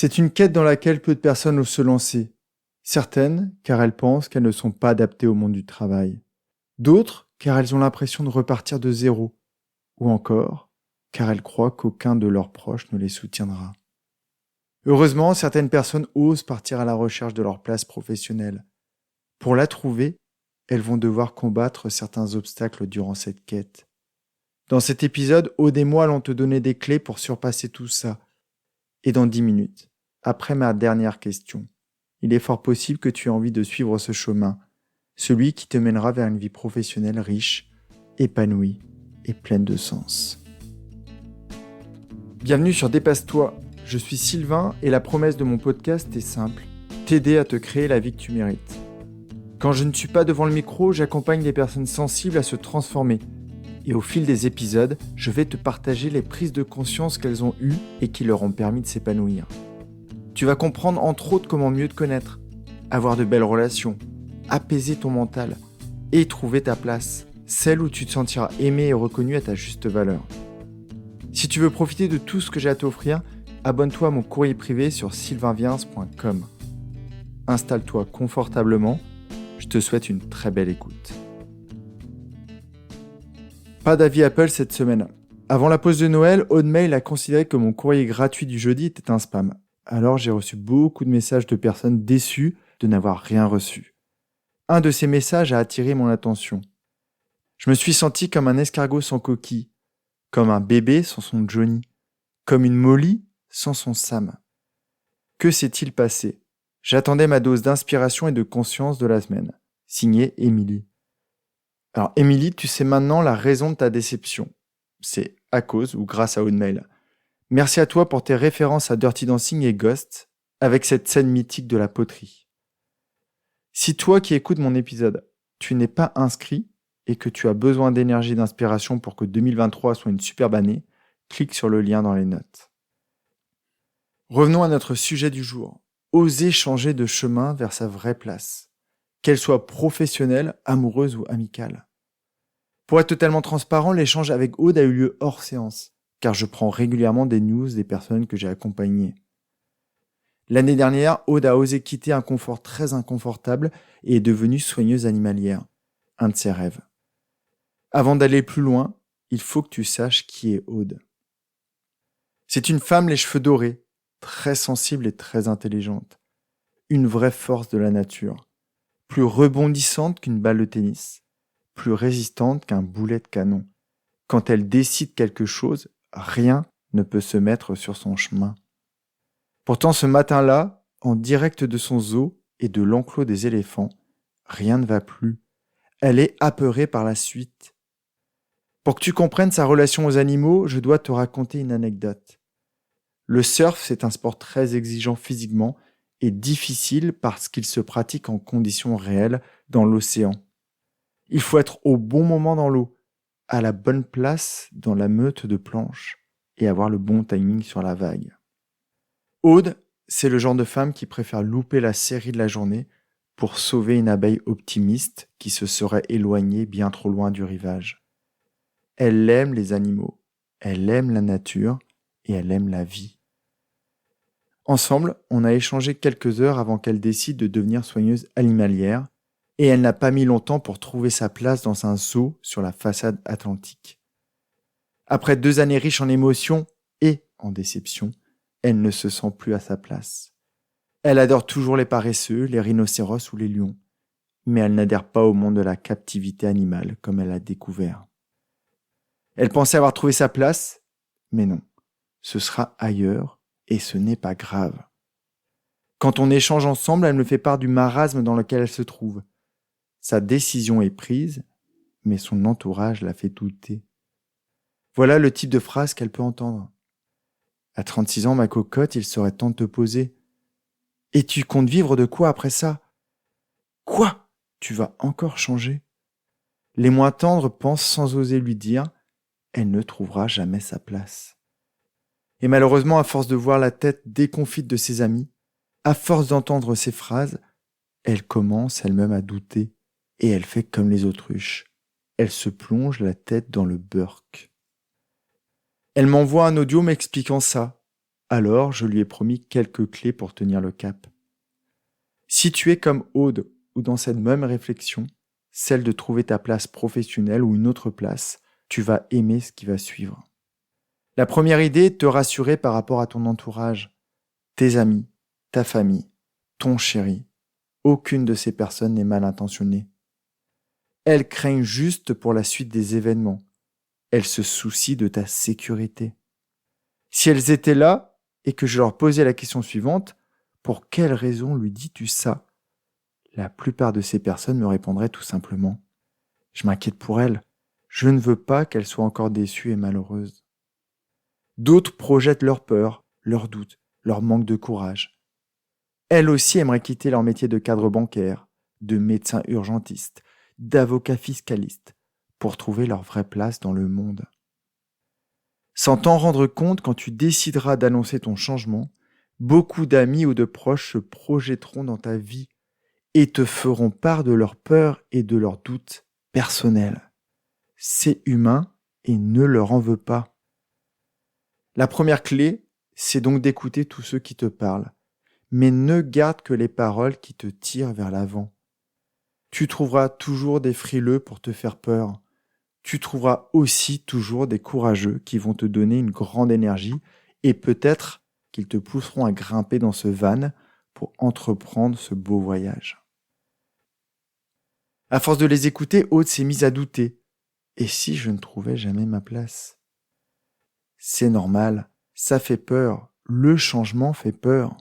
C'est une quête dans laquelle peu de personnes osent se lancer. Certaines, car elles pensent qu'elles ne sont pas adaptées au monde du travail. D'autres, car elles ont l'impression de repartir de zéro. Ou encore, car elles croient qu'aucun de leurs proches ne les soutiendra. Heureusement, certaines personnes osent partir à la recherche de leur place professionnelle. Pour la trouver, elles vont devoir combattre certains obstacles durant cette quête. Dans cet épisode, Aude et moi allons te donner des clés pour surpasser tout ça. Et dans 10 minutes, après ma dernière question, il est fort possible que tu aies envie de suivre ce chemin, celui qui te mènera vers une vie professionnelle riche, épanouie et pleine de sens. Bienvenue sur Dépasse-toi, je suis Sylvain et la promesse de mon podcast est simple, t'aider à te créer la vie que tu mérites. Quand je ne suis pas devant le micro, j'accompagne les personnes sensibles à se transformer. Et au fil des épisodes, je vais te partager les prises de conscience qu'elles ont eues et qui leur ont permis de s'épanouir. Tu vas comprendre entre autres comment mieux te connaître, avoir de belles relations, apaiser ton mental et trouver ta place, celle où tu te sentiras aimé et reconnu à ta juste valeur. Si tu veux profiter de tout ce que j'ai à t'offrir, abonne-toi à mon courrier privé sur sylvainviens.com. Installe-toi confortablement, je te souhaite une très belle écoute. Pas d'avis Apple cette semaine. Avant la pause de Noël, Hotmail a considéré que mon courrier gratuit du jeudi était un spam. Alors j'ai reçu beaucoup de messages de personnes déçues de n'avoir rien reçu. Un de ces messages a attiré mon attention. Je me suis senti comme un escargot sans coquille, comme un bébé sans son Johnny, comme une Molly sans son Sam. Que s'est-il passé ? J'attendais ma dose d'inspiration et de conscience de la semaine. Signé Émilie. Alors Émilie, tu sais maintenant la raison de ta déception. C'est à cause ou grâce à Hotmail. Merci à toi pour tes références à Dirty Dancing et Ghost, avec cette scène mythique de la poterie. Si toi qui écoutes mon épisode, tu n'es pas inscrit et que tu as besoin d'énergie et d'inspiration pour que 2023 soit une superbe année, clique sur le lien dans les notes. Revenons à notre sujet du jour. Oser changer de chemin vers sa vraie place, qu'elle soit professionnelle, amoureuse ou amicale. Pour être totalement transparent, l'échange avec Aude a eu lieu hors séance, car je prends régulièrement des news des personnes que j'ai accompagnées. L'année dernière, Aude a osé quitter un confort très inconfortable et est devenue soigneuse animalière, un de ses rêves. Avant d'aller plus loin, il faut que tu saches qui est Aude. C'est une femme les cheveux dorés, très sensible et très intelligente. Une vraie force de la nature, plus rebondissante qu'une balle de tennis, plus résistante qu'un boulet de canon. Quand elle décide quelque chose, rien ne peut se mettre sur son chemin. Pourtant, ce matin-là, en direct de son zoo et de l'enclos des éléphants, rien ne va plus. Elle est apeurée par la suite. Pour que tu comprennes sa relation aux animaux, je dois te raconter une anecdote. Le surf, c'est un sport très exigeant physiquement et difficile parce qu'il se pratique en conditions réelles dans l'océan. Il faut être au bon moment dans l'eau, à la bonne place dans la meute de planches et avoir le bon timing sur la vague. Aude, c'est le genre de femme qui préfère louper la série de la journée pour sauver une abeille optimiste qui se serait éloignée bien trop loin du rivage. Elle aime les animaux, elle aime la nature et elle aime la vie. Ensemble, on a échangé quelques heures avant qu'elle décide de devenir soigneuse animalière et elle n'a pas mis longtemps pour trouver sa place dans un zoo sur la façade atlantique. Après 2 années riches en émotions et en déceptions, elle ne se sent plus à sa place. Elle adore toujours les paresseux, les rhinocéros ou les lions, mais elle n'adhère pas au monde de la captivité animale comme elle a découvert. Elle pensait avoir trouvé sa place, mais non, ce sera ailleurs et ce n'est pas grave. Quand on échange ensemble, elle me fait part du marasme dans lequel elle se trouve. Sa décision est prise, mais son entourage la fait douter. Voilà le type de phrase qu'elle peut entendre. À 36 ans, ma cocotte, il serait temps de te poser. Et tu comptes vivre de quoi après ça ? Quoi ? Tu vas encore changer ? Les moins tendres pensent sans oser lui dire, elle ne trouvera jamais sa place. Et malheureusement, à force de voir la tête déconfite de ses amis, à force d'entendre ces phrases, elle commence elle-même à douter et elle fait comme les autruches. Elle se plonge la tête dans le burk. Elle m'envoie un audio m'expliquant ça. Alors, je lui ai promis quelques clés pour tenir le cap. Si tu es comme Aude ou dans cette même réflexion, celle de trouver ta place professionnelle ou une autre place, tu vas aimer ce qui va suivre. La première idée est de te rassurer par rapport à ton entourage, tes amis, ta famille, ton chéri. Aucune de ces personnes n'est mal intentionnée. Elles craignent juste pour la suite des événements. Elles se soucient de ta sécurité. Si elles étaient là et que je leur posais la question suivante, pour quelle raison lui dis-tu ça? La plupart de ces personnes me répondraient tout simplement, je m'inquiète pour elles. Je ne veux pas qu'elles soient encore déçues et malheureuses. D'autres projettent leur peur, leurs doutes, leur manque de courage. Elles aussi aimeraient quitter leur métier de cadre bancaire, de médecin urgentiste, d'avocat fiscaliste, pour trouver leur vraie place dans le monde. Sans t'en rendre compte, quand tu décideras d'annoncer ton changement, beaucoup d'amis ou de proches se projetteront dans ta vie et te feront part de leurs peurs et de leurs doutes personnels. C'est humain et ne leur en veux pas. La première clé, c'est donc d'écouter tous ceux qui te parlent, mais ne garde que les paroles qui te tirent vers l'avant. Tu trouveras toujours des frileux pour te faire peur. Tu trouveras aussi toujours des courageux qui vont te donner une grande énergie et peut-être qu'ils te pousseront à grimper dans ce van pour entreprendre ce beau voyage. À force de les écouter, Aude s'est mise à douter. Et si je ne trouvais jamais ma place? C'est normal, ça fait peur. Le changement fait peur.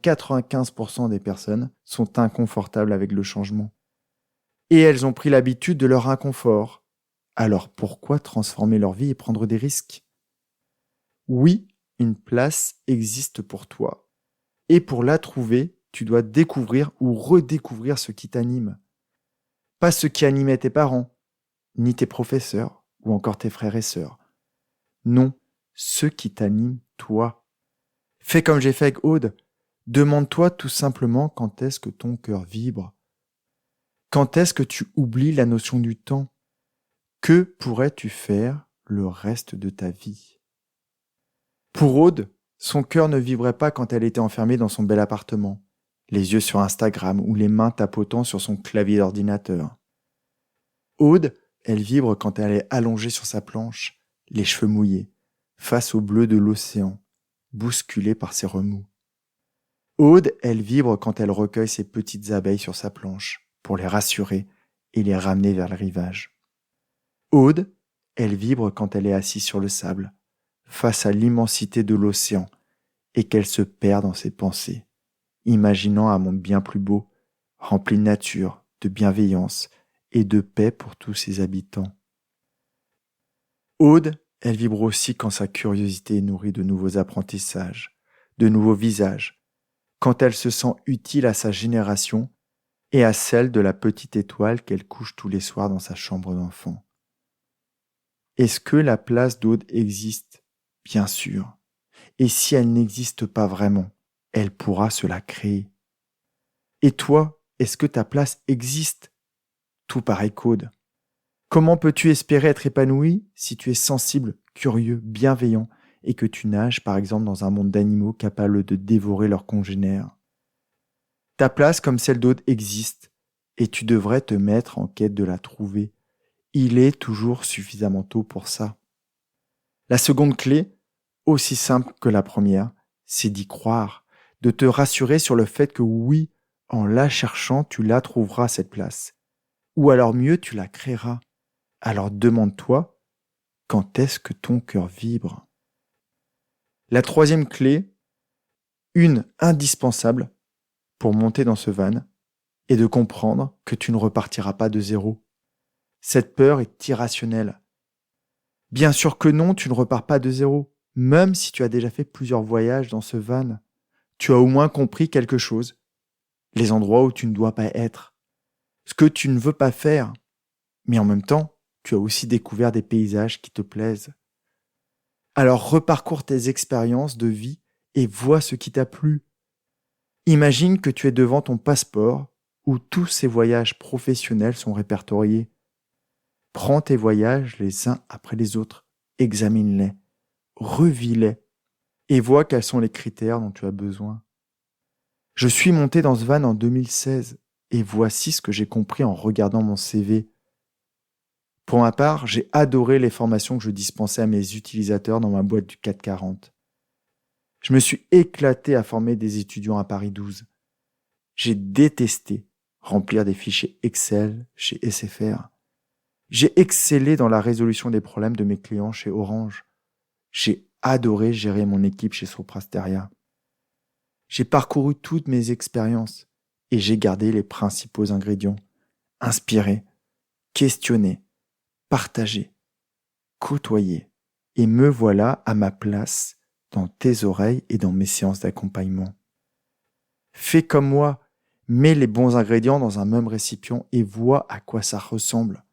95% des personnes sont inconfortables avec le changement. Et elles ont pris l'habitude de leur inconfort. Alors pourquoi transformer leur vie et prendre des risques? Oui, une place existe pour toi. Et pour la trouver, tu dois découvrir ou redécouvrir ce qui t'anime. Pas ce qui animait tes parents, ni tes professeurs, ou encore tes frères et sœurs. Non, ce qui t'anime, toi. Fais comme j'ai fait avec Aude. Demande-toi tout simplement quand est-ce que ton cœur vibre. Quand est-ce que tu oublies la notion du temps? Que pourrais-tu faire le reste de ta vie? Pour Aude, son cœur ne vibrait pas quand elle était enfermée dans son bel appartement, les yeux sur Instagram ou les mains tapotant sur son clavier d'ordinateur. Aude, elle vibre quand elle est allongée sur sa planche, les cheveux mouillés, face au bleu de l'océan, bousculée par ses remous. Aude, elle vibre quand elle recueille ses petites abeilles sur sa planche, pour les rassurer et les ramener vers le rivage. Aude, elle vibre quand elle est assise sur le sable, face à l'immensité de l'océan, et qu'elle se perd dans ses pensées, imaginant un monde bien plus beau, rempli de nature, de bienveillance et de paix pour tous ses habitants. Aude, elle vibre aussi quand sa curiosité est nourrie de nouveaux apprentissages, de nouveaux visages, quand elle se sent utile à sa génération et à celle de la petite étoile qu'elle couche tous les soirs dans sa chambre d'enfant. Est-ce que la place d'Aude existe? Bien sûr. Et si elle n'existe pas vraiment, elle pourra se la créer. Et toi, est-ce que ta place existe? Tout pareil qu'Aude. Comment peux-tu espérer être épanoui si tu es sensible, curieux, bienveillant et que tu nages par exemple dans un monde d'animaux capables de dévorer leurs congénères? Ta place comme celle d'Aude existe et tu devrais te mettre en quête de la trouver. Il est toujours suffisamment tôt pour ça. La seconde clé, aussi simple que la première, c'est d'y croire, de te rassurer sur le fait que oui, en la cherchant, tu la trouveras cette place. Ou alors mieux, tu la créeras. Alors demande-toi, quand est-ce que ton cœur vibre? La troisième clé, une indispensable pour monter dans ce van, est de comprendre que tu ne repartiras pas de zéro. Cette peur est irrationnelle. Bien sûr que non, tu ne repars pas de zéro. Même si tu as déjà fait plusieurs voyages dans ce van, tu as au moins compris quelque chose. Les endroits où tu ne dois pas être. Ce que tu ne veux pas faire. Mais en même temps, tu as aussi découvert des paysages qui te plaisent. Alors reparcours tes expériences de vie et vois ce qui t'a plu. Imagine que tu es devant ton passeport où tous ces voyages professionnels sont répertoriés. Prends tes voyages les uns après les autres, examine-les, revis-les. et vois quels sont les critères dont tu as besoin. Je suis monté dans ce van en 2016 et voici ce que j'ai compris en regardant mon CV. Pour ma part, j'ai adoré les formations que je dispensais à mes utilisateurs dans ma boîte du 440. Je me suis éclaté à former des étudiants à Paris 12. J'ai détesté remplir des fichiers Excel chez SFR. J'ai excellé dans la résolution des problèmes de mes clients chez Orange. J'ai adoré gérer mon équipe chez Soprasteria. J'ai parcouru toutes mes expériences et j'ai gardé les principaux ingrédients. Inspirer, questionner, partager, côtoyer. Et me voilà à ma place dans tes oreilles et dans mes séances d'accompagnement. Fais comme moi, mets les bons ingrédients dans un même récipient et vois à quoi ça ressemble.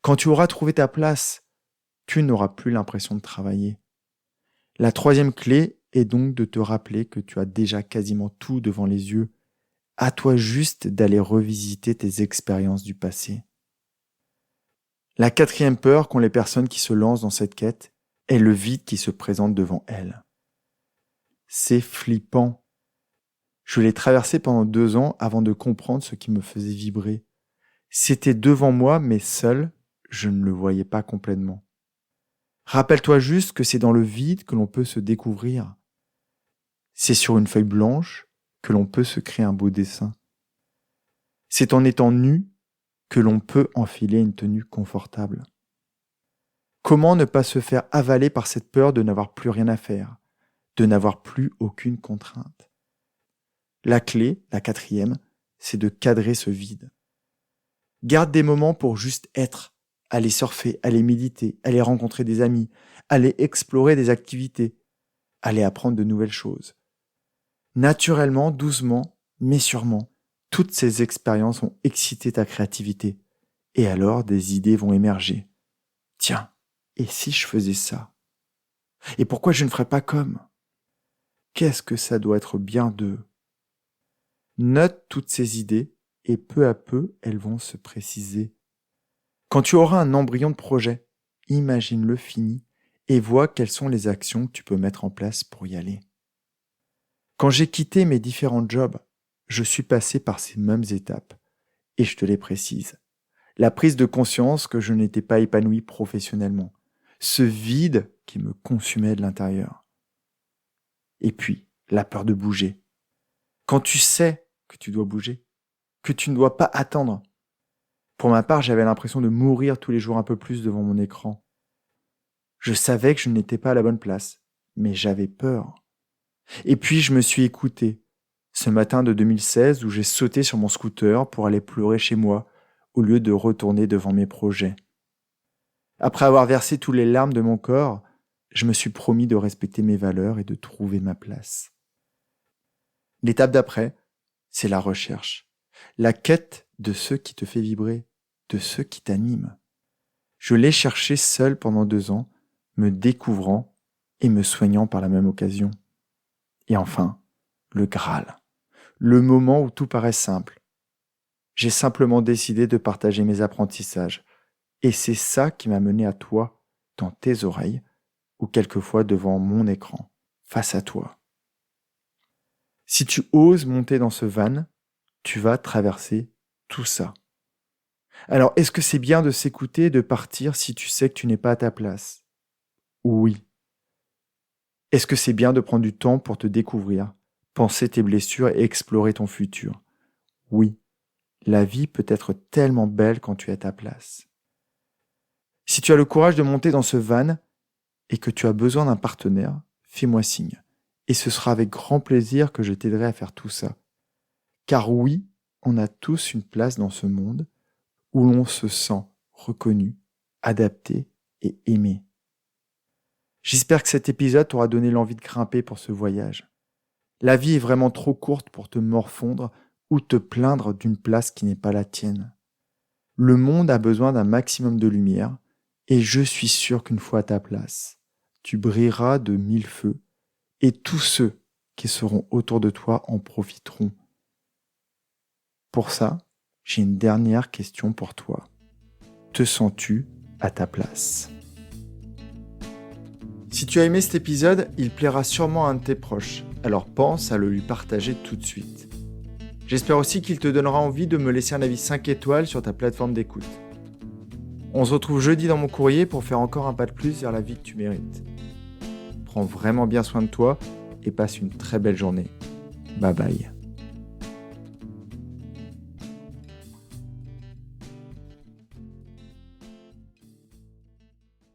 Quand tu auras trouvé ta place, tu n'auras plus l'impression de travailler. La troisième clé est donc de te rappeler que tu as déjà quasiment tout devant les yeux. À toi juste d'aller revisiter tes expériences du passé. La quatrième peur qu'ont les personnes qui se lancent dans cette quête est le vide qui se présente devant elles. C'est flippant. Je l'ai traversé pendant 2 ans avant de comprendre ce qui me faisait vibrer. C'était devant moi, mais seul, je ne le voyais pas complètement. Rappelle-toi juste que c'est dans le vide que l'on peut se découvrir. C'est sur une feuille blanche que l'on peut se créer un beau dessin. C'est en étant nu que l'on peut enfiler une tenue confortable. Comment ne pas se faire avaler par cette peur de n'avoir plus rien à faire, de n'avoir plus aucune contrainte? La clé, la quatrième, c'est de cadrer ce vide. Garde des moments pour juste être, aller surfer, aller méditer, aller rencontrer des amis, aller explorer des activités, aller apprendre de nouvelles choses. Naturellement, doucement, mais sûrement, toutes ces expériences vont exciter ta créativité. Et alors, des idées vont émerger. Tiens, et si je faisais ça? Et pourquoi je ne ferais pas comme? Qu'est-ce que ça doit être bien de... Note toutes ces idées et peu à peu, elles vont se préciser. Quand tu auras un embryon de projet, imagine-le fini et vois quelles sont les actions que tu peux mettre en place pour y aller. Quand j'ai quitté mes différents jobs, je suis passé par ces mêmes étapes et je te les précise. La prise de conscience que je n'étais pas épanoui professionnellement, ce vide qui me consumait de l'intérieur. Et puis, la peur de bouger. Quand tu sais que tu dois bouger, que tu ne dois pas attendre. Pour ma part, j'avais l'impression de mourir tous les jours un peu plus devant mon écran. Je savais que je n'étais pas à la bonne place, mais j'avais peur. Et puis, je me suis écouté. Ce matin de 2016 où j'ai sauté sur mon scooter pour aller pleurer chez moi, au lieu de retourner devant mes projets. Après avoir versé toutes les larmes de mon corps, je me suis promis de respecter mes valeurs et de trouver ma place. L'étape d'après, c'est la recherche. La quête de ce qui te fait vibrer, de ce qui t'anime. Je l'ai cherché seul pendant 2 ans, me découvrant et me soignant par la même occasion. Et enfin, le Graal. Le moment où tout paraît simple. J'ai simplement décidé de partager mes apprentissages. Et c'est ça qui m'a mené à toi, dans tes oreilles, ou quelquefois devant mon écran, face à toi. Si tu oses monter dans ce van, tu vas traverser tout ça. Alors, est-ce que c'est bien de s'écouter et de partir si tu sais que tu n'es pas à ta place? Oui. Est-ce que c'est bien de prendre du temps pour te découvrir, penser tes blessures et explorer ton futur? Oui. La vie peut être tellement belle quand tu es à ta place. Si tu as le courage de monter dans ce van et que tu as besoin d'un partenaire, fais-moi signe. Et ce sera avec grand plaisir que je t'aiderai à faire tout ça. Car oui, on a tous une place dans ce monde où l'on se sent reconnu, adapté et aimé. J'espère que cet épisode t'aura donné l'envie de grimper pour ce voyage. La vie est vraiment trop courte pour te morfondre ou te plaindre d'une place qui n'est pas la tienne. Le monde a besoin d'un maximum de lumière et je suis sûr qu'une fois à ta place, tu brilleras de 1000 feux et tous ceux qui seront autour de toi en profiteront. Pour ça, j'ai une dernière question pour toi. Te sens-tu à ta place ? Si tu as aimé cet épisode, il plaira sûrement à un de tes proches, alors pense à le lui partager tout de suite. J'espère aussi qu'il te donnera envie de me laisser un avis 5 étoiles sur ta plateforme d'écoute. On se retrouve jeudi dans mon courrier pour faire encore un pas de plus vers la vie que tu mérites. Prends vraiment bien soin de toi et passe une très belle journée. Bye bye.